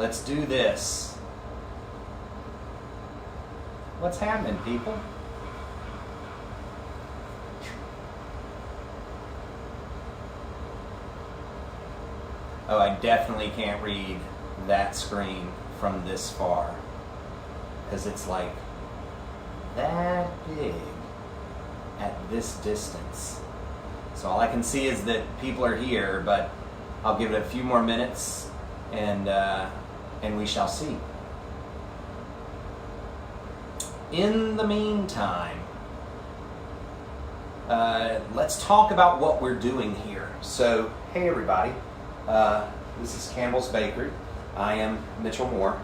let's do this. What's happening, people? Oh, I definitely can't read that screen from this far, because it's like that big at this distance. So all I can see is that people are here, but I'll give it a few more minutes and we shall see. In the meantime, let's talk about what we're doing here. So, hey everybody, this is Campbell's Bakery. I am Mitchell Moore,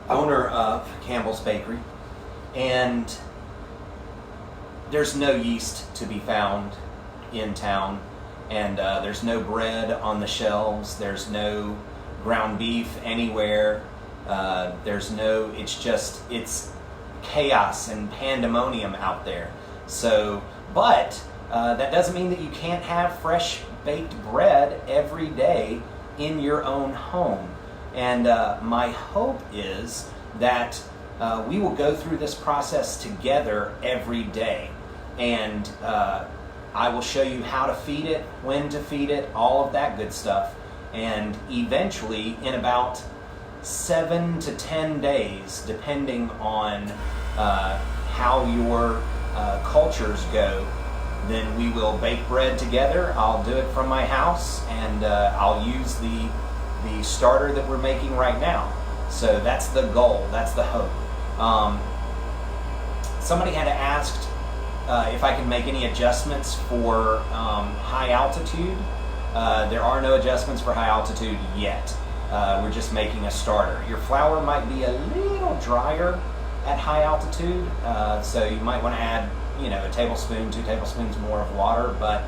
owner of Campbell's Bakery, and there's no yeast to be found in town, and there's no bread on the shelves, there's no ground beef anywhere, it's chaos and pandemonium out there. So, but that doesn't mean that you can't have fresh baked bread every day in your own home. And my hope is that we will go through this process together every day. And I will show you how to feed it, when to feed it, all of that good stuff. And eventually, in about 7 to 10 days, depending on how your cultures go, then we will bake bread together. I'll do it from my house, and I'll use the starter that we're making right now. So that's the goal, that's the hope. Somebody had asked if I can make any adjustments for high altitude. There are no adjustments for high altitude yet. We're just making a starter. Your flour might be a little drier at high altitude, so you might want to add, a tablespoon, 2 tablespoons more of water, but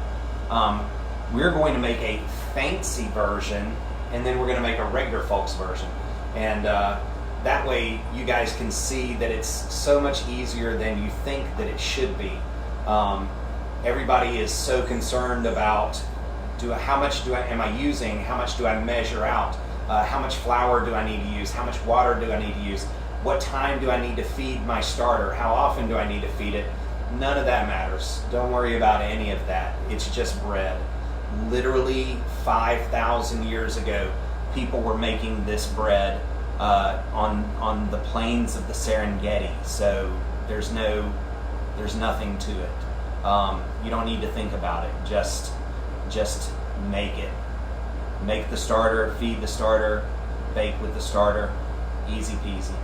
we're going to make a fancy version, and then we're going to make a regular folks version. And that way you guys can see that it's so much easier than you think that it should be. Everybody is so concerned about how much am I using, how much do I measure out, how much flour do I need to use, how much water do I need to use, what time do I need to feed my starter, how often do I need to feed it. None of that matters. Don't worry about any of that. It's just bread. Literally 5,000 years ago, people were making this bread on the plains of the Serengeti. So there's nothing to it. You don't need to think about it. Just make it. Make the starter, feed the starter, bake with the starter. Easy peasy.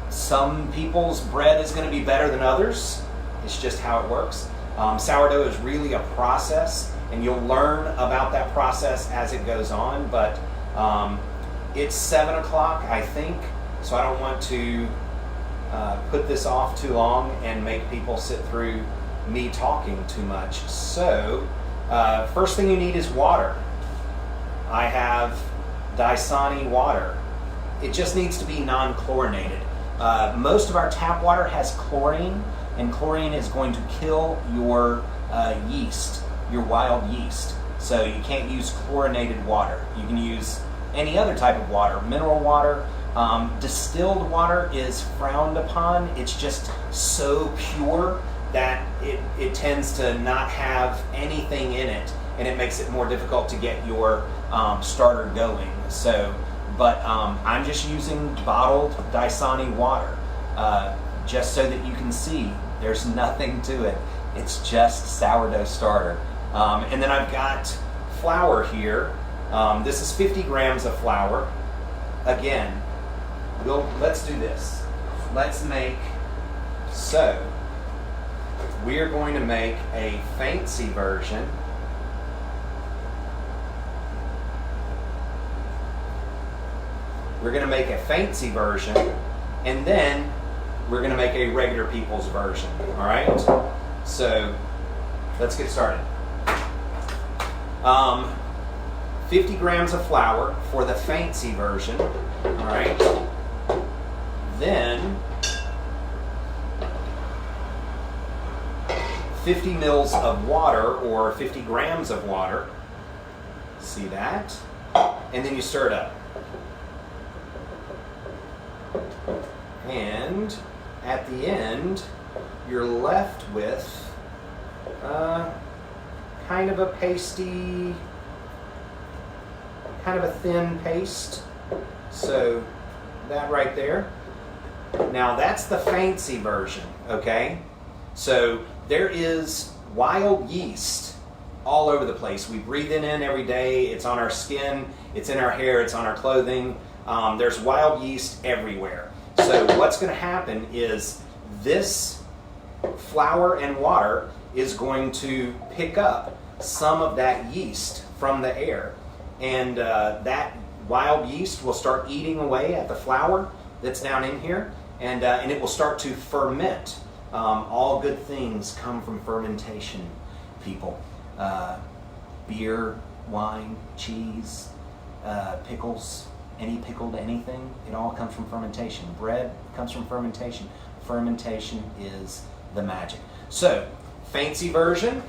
Some people's bread is going to be better than others. It's just how it works. Sourdough is really a process, and you'll learn about that process as it goes on, but it's 7 o'clock, I think, so I don't want to put this off too long and make people sit through me talking too much. So, first thing you need is water. I have Dasani water. It just needs to be non-chlorinated. Most of our tap water has chlorine, and chlorine is going to kill your yeast, your wild yeast. So you can't use chlorinated water. You can use any other type of water, mineral water. Distilled water is frowned upon. It's just so pure that it tends to not have anything in it, and it makes it more difficult to get your starter going. So, but I'm just using bottled Dasani water, just so that you can see there's nothing to it. It's just sourdough starter. And then I've got flour here. This is 50 grams of flour. Again, let's do this. We're going to make a fancy version. We're going to make a fancy version, and then we're going to make a regular people's version. All right? So let's get started. 50 grams of flour for the fancy version. All right? Then 50 mils of water, or 50 grams of water. See that? And then you stir it up. And at the end, you're left with kind of a pasty, kind of a thin paste. So that right there. Now that's the fancy version, okay? So there is wild yeast all over the place. We breathe it in every day. It's on our skin, it's in our hair, it's on our clothing. There's wild yeast everywhere. So what's going to happen is this flour and water is going to pick up some of that yeast from the air. And that wild yeast will start eating away at the flour that's down in here, and it will start to ferment. All good things come from fermentation, people. Beer, wine, cheese, pickles, any pickled anything, it all comes from fermentation. Bread comes from fermentation. Fermentation is the magic. So, fancy version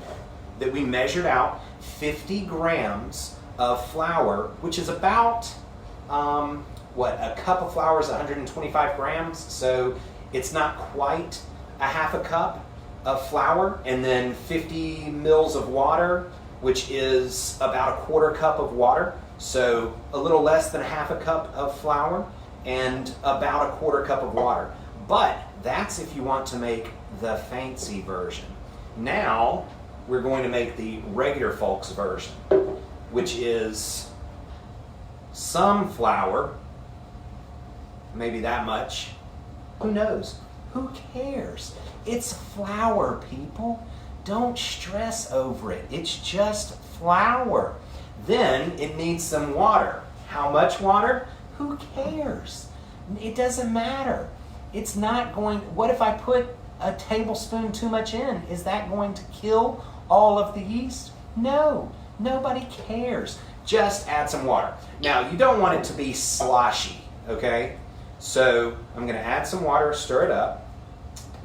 that we measured out, 50 grams of flour, which is about, a cup of flour is 125 grams, so it's not quite a half a cup of flour, and then 50 mils of water, which is about a quarter cup of water, so a little less than a half a cup of flour and about a quarter cup of water. But that's if you want to make the fancy version. Now we're going to make the regular folks version, which is some flour, maybe that much. Who knows? Who cares? It's flour, people. Don't stress over it. It's just flour. Then it needs some water. How much water? Who cares? It doesn't matter. It's not going, what if I put a tablespoon too much in? Is that going to kill all of the yeast? No, nobody cares. Just add some water. Now, you don't want it to be sloshy, okay? So I'm going to add some water, stir it up.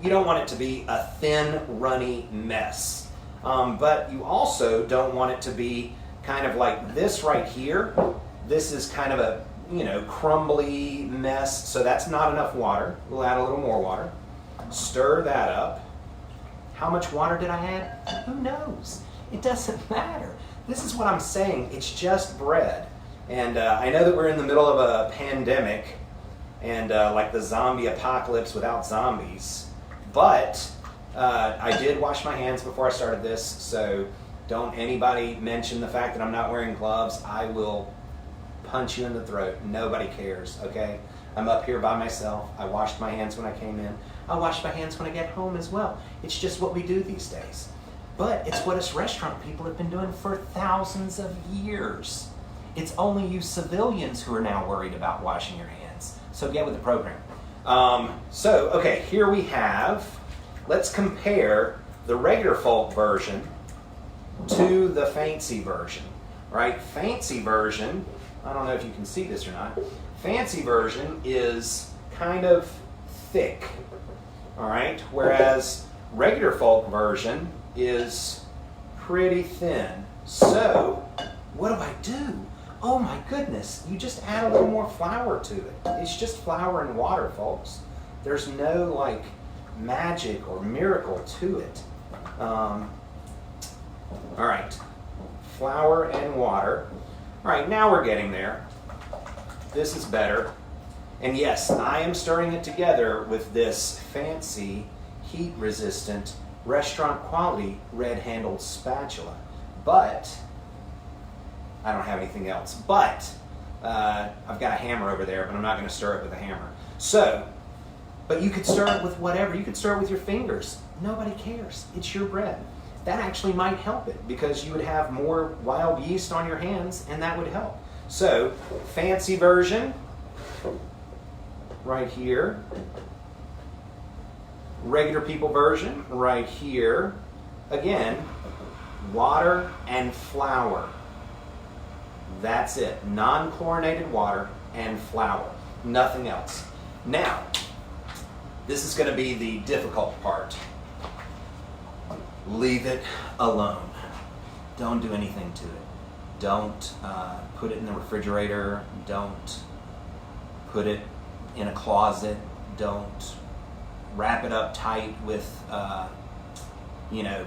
You don't want it to be a thin, runny mess. But you also don't want it to be kind of like this right here. This is kind of a, crumbly mess. So that's not enough water. We'll add a little more water. Stir that up. How much water did I add? Who knows? It doesn't matter. This is what I'm saying. It's just bread. And I know that we're in the middle of a pandemic and like the zombie apocalypse without zombies. But I did wash my hands before I started this, so don't anybody mention the fact that I'm not wearing gloves. I will punch you in the throat. Nobody cares, okay? I'm up here by myself. I washed my hands when I came in. I wash my hands when I get home as well. It's just what we do these days. But it's what us restaurant people have been doing for thousands of years. It's only you civilians who are now worried about washing your hands. So get with the program. Okay, here we have, let's compare the regular folk version to the fancy version, right? Fancy version, I don't know if you can see this or not, fancy version is kind of thick, all right? Whereas regular folk version is pretty thin. So, what do? Oh my goodness, you just add a little more flour to it. It's just flour and water, folks. There's no magic or miracle to it. All right, flour and water. All right, now we're getting there. This is better. And yes, I am stirring it together with this fancy, heat-resistant, restaurant-quality red-handled spatula. But I don't have anything else. But I've got a hammer over there, but I'm not going to stir it with a hammer. So, but you could stir it with whatever. You could stir it with your fingers. Nobody cares. It's your bread. That actually might help it because you would have more wild yeast on your hands, and that would help. So, fancy version, right here. Regular people version, right here. Again, water and flour. That's it. Non-chlorinated water and flour. Nothing else. Now, this is going to be the difficult part. Leave it alone. Don't do anything to it. Don't put it in the refrigerator. Don't put it in a closet. Don't wrap it up tight with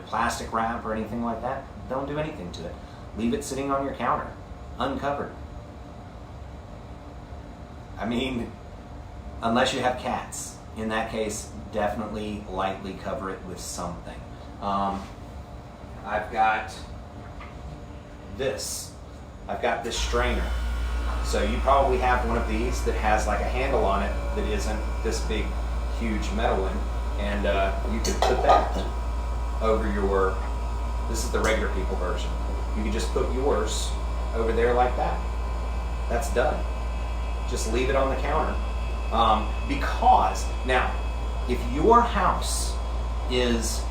plastic wrap or anything like that. Don't do anything to it. Leave it sitting on your counter, uncovered. I mean, unless you have cats. In that case, definitely lightly cover it with something. I've got this. I've got this strainer. So you probably have one of these that has like a handle on it that isn't this big, huge metal one. And you could put that over your, this is the regular people version. You could just put yours over there like that. That's done. Just leave it on the counter. Because, now, if your house is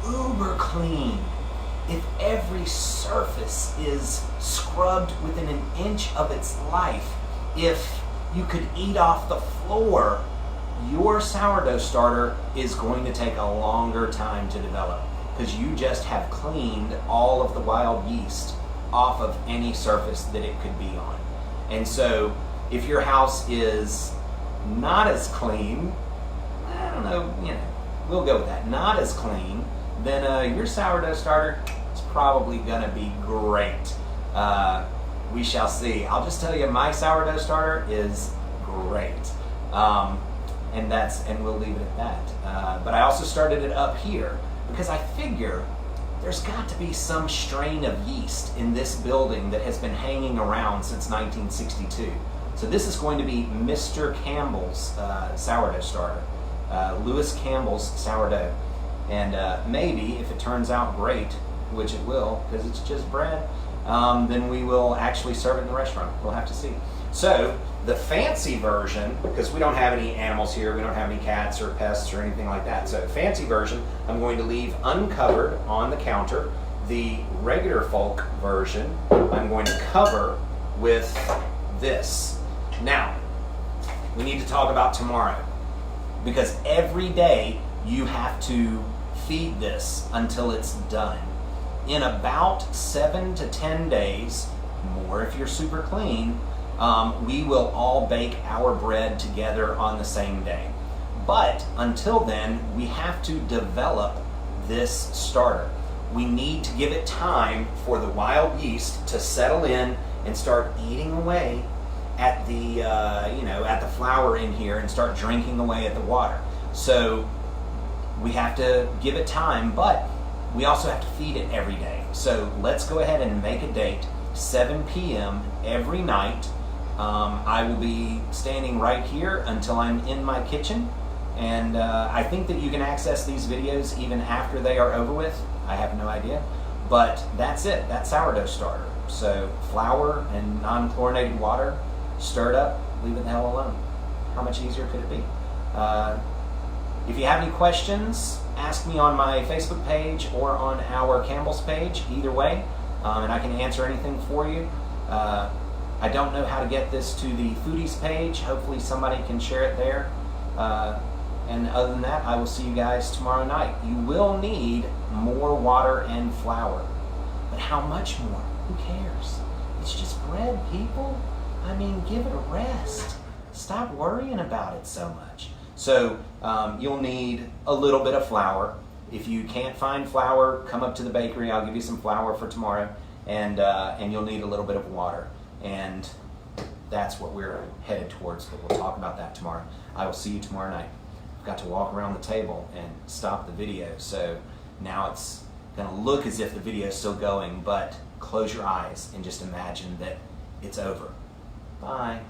uber clean, if every surface is scrubbed within an inch of its life, if you could eat off the floor, your sourdough starter is going to take a longer time to develop because you just have cleaned all of the wild yeast off of any surface that it could be on. And so if your house is not as clean, I don't know, we'll go with that, not as clean, then your sourdough starter is probably going to be great. We shall see. I'll just tell you, my sourdough starter is great. And we'll leave it at that. But I also started it up here because I figure there's got to be some strain of yeast in this building that has been hanging around since 1962. So this is going to be Mr. Campbell's sourdough starter, Lewis Campbell's sourdough. And maybe, if it turns out great, which it will, because it's just bread, then we will actually serve it in the restaurant. We'll have to see. So the fancy version, because we don't have any animals here, we don't have any cats or pests or anything like that. So fancy version, I'm going to leave uncovered on the counter. The regular folk version, I'm going to cover with this. Now, we need to talk about tomorrow, because every day you have to feed this until it's done. In about 7 to 10 days, more if you're super clean, we will all bake our bread together on the same day. But until then, we have to develop this starter. We need to give it time for the wild yeast to settle in and start eating away at the at the flour in here and start drinking away at the water. So we have to give it time, but we also have to feed it every day. So let's go ahead and make a date, 7 p.m. every night. I will be standing right here until I'm in my kitchen, and I think that you can access these videos even after they are over with. I have no idea, but that's it. That's sourdough starter. So flour and non-chlorinated water, stirred up, leave it the hell alone. How much easier could it be? If you have any questions, ask me on my Facebook page or on our Campbell's page, either way, and I can answer anything for you. I don't know how to get this to the foodies page. Hopefully somebody can share it there. And other than that, I will see you guys tomorrow night. You will need more water and flour. But how much more? Who cares? It's just bread, people. I mean, give it a rest. Stop worrying about it so much. So you'll need a little bit of flour. If you can't find flour, come up to the bakery. I'll give you some flour for tomorrow. And you'll need a little bit of water. And that's what we're headed towards. But we'll talk about that tomorrow. I will see you tomorrow night. I've got to walk around the table and stop the video. So now it's going to look as if the video is still going, but close your eyes and just imagine that it's over. Bye.